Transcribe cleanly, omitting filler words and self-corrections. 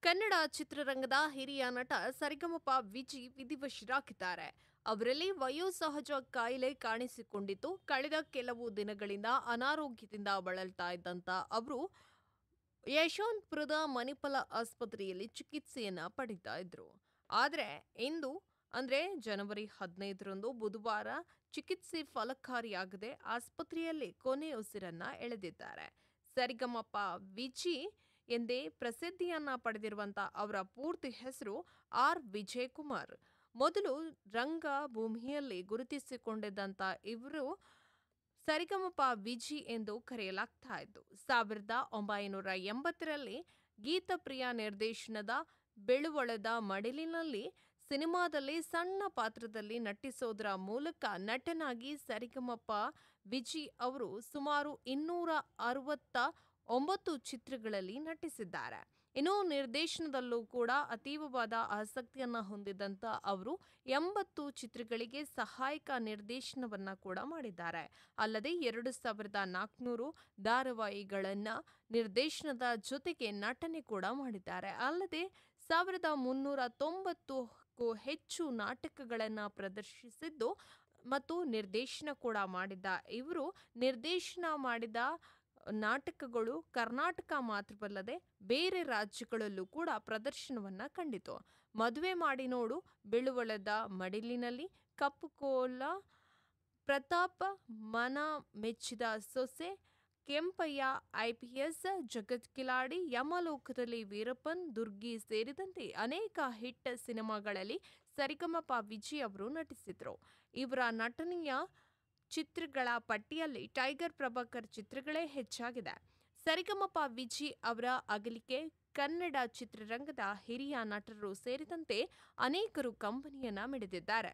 ಕನ್ನಡ ಚಿತ್ರರಂಗದ ಹಿರಿಯ ನಟ ಸರಿಗಮಪ ವಿಜಿ ವಿಧಿವಶರಾಗಿದ್ದಾರೆ. ಅವರಲ್ಲಿ ವಯೋಸಹಜ ಕಾಯಿಲೆ ಕಾಣಿಸಿಕೊಂಡಿದ್ದು, ಕಳೆದ ಕೆಲವು ದಿನಗಳಿಂದ ಅನಾರೋಗ್ಯದಿಂದ ಬಳಲ್ತಾ ಇದ್ದಂತ ಅವರು ಯಶವಂತಪುರದ ಮಣಿಪಾಲ ಆಸ್ಪತ್ರೆಯಲ್ಲಿ ಚಿಕಿತ್ಸೆಯನ್ನ ಪಡಿತಾ ಇದ್ರು. ಆದರೆ ಇಂದು ಅಂದ್ರೆ ಜನವರಿ 15ರಂದು ಬುಧವಾರ ಚಿಕಿತ್ಸೆ ಫಲಕಾರಿಯಾಗದೆ ಆಸ್ಪತ್ರೆಯಲ್ಲಿ ಕೊನೆಯುಸಿರನ್ನ ಎಳೆದಿದ್ದಾರೆ. ಸರಿಗಮಪ ವಿಜಿ ಎಂದೇ ಪ್ರಸಿದ್ಧಿಯನ್ನ ಪಡೆದಿರುವಂತ ಅವರ ಪೂರ್ತಿ ಹೆಸರು ಆರ್ ವಿಜಯಕುಮಾರ್. ಮೊದಲು ರಂಗಭೂಮಿಯಲ್ಲಿ ಗುರುತಿಸಿಕೊಂಡಿದ್ದಂತ ಇವರು ಸರಿಗಮಪ ವಿಜಿ ಎಂದು ಕರೆಯಲಾಗ್ತಾ ಇತ್ತು. 1980ರಲ್ಲಿ ಗೀತಪ್ರಿಯ ನಿರ್ದೇಶನದ ಬೆಳುವಳದ ಮಡಿಲಿನಲ್ಲಿ ಸಿನಿಮಾದಲ್ಲಿ ಸಣ್ಣ ಪಾತ್ರದಲ್ಲಿ ನಟಿಸೋದರ ಮೂಲಕ ನಟನಾಗಿ ಸರಿಗಮಪ ವಿಜಿ ಅವರು ಸುಮಾರು 269 ಚಿತ್ರಗಳಲ್ಲಿ ನಟಿಸಿದ್ದಾರೆ. ಇನ್ನು ನಿರ್ದೇಶನದಲ್ಲೂ ಕೂಡ ಅತೀವವಾದ ಆಸಕ್ತಿಯನ್ನ ಹೊಂದಿದಂತ ಅವರು 80 ಚಿತ್ರಗಳಿಗೆ ಸಹಾಯಕ ನಿರ್ದೇಶನವನ್ನ ಕೂಡ ಮಾಡಿದ್ದಾರೆ. ಅಲ್ಲದೆ 2400 ಧಾರಾವಾಹಿಗಳನ್ನ ನಿರ್ದೇಶನದ ಜೊತೆಗೆ ನಟನೆ ಕೂಡ ಮಾಡಿದ್ದಾರೆ. ಅಲ್ಲದೆ 1390ಕ್ಕೂ ಹೆಚ್ಚು ನಾಟಕಗಳನ್ನು ಪ್ರದರ್ಶಿಸಿದ್ದು ಮತ್ತು ನಿರ್ದೇಶನ ಕೂಡ ಮಾಡಿದ್ದ ಇವರು ನಿರ್ದೇಶನ ಮಾಡಿದ ನಾಟಕಗಳು ಕರ್ನಾಟಕ ಮಾತ್ರವಲ್ಲದೆ ಬೇರೆ ರಾಜ್ಯಗಳಲ್ಲೂ ಕೂಡ ಪ್ರದರ್ಶನವನ್ನ ಕಂಡಿತು. ಮದುವೆ ಮಾಡಿ ನೋಡು, ಬೆಳುವಳದ ಮಡಿಲಿನಲ್ಲಿ, ಕಪ್ಪು ಕೋಲ, ಪ್ರತಾಪ್, ಮನ ಮೆಚ್ಚಿದ ಸೊಸೆ, ಕೆಂಪಯ್ಯ IPS, ಜಗತ್ ಕಿಲಾಡಿ, ಯಮಲೋಕದಲ್ಲಿ ವೀರಪ್ಪನ್, ದುರ್ಗಿ ಸೇರಿದಂತೆ ಅನೇಕ ಹಿಟ್ ಸಿನಿಮಾಗಳಲ್ಲಿ ಸರಿಗಮಪ ವಿಜಿ ಅವರು ನಟಿಸಿದ್ರು. ಇವರ ನಟನೆಯ ಚಿತ್ರಗಳ ಪಟ್ಟಿಯಲ್ಲಿ ಟೈಗರ್ ಪ್ರಭಾಕರ್ ಚಿತ್ರಗಳೇ ಹೆಚ್ಚಾಗಿದೆ. ಸರಿಗಮಪ ವಿಜಿ ಅವರ ಅಗಲಿಕೆ ಕನ್ನಡ ಚಿತ್ರರಂಗದ ಹಿರಿಯ ನಟರು ಸೇರಿದಂತೆ ಅನೇಕರು ಕಂಬನಿಯನ್ನ ಮಿಡಿದಿದ್ದಾರೆ.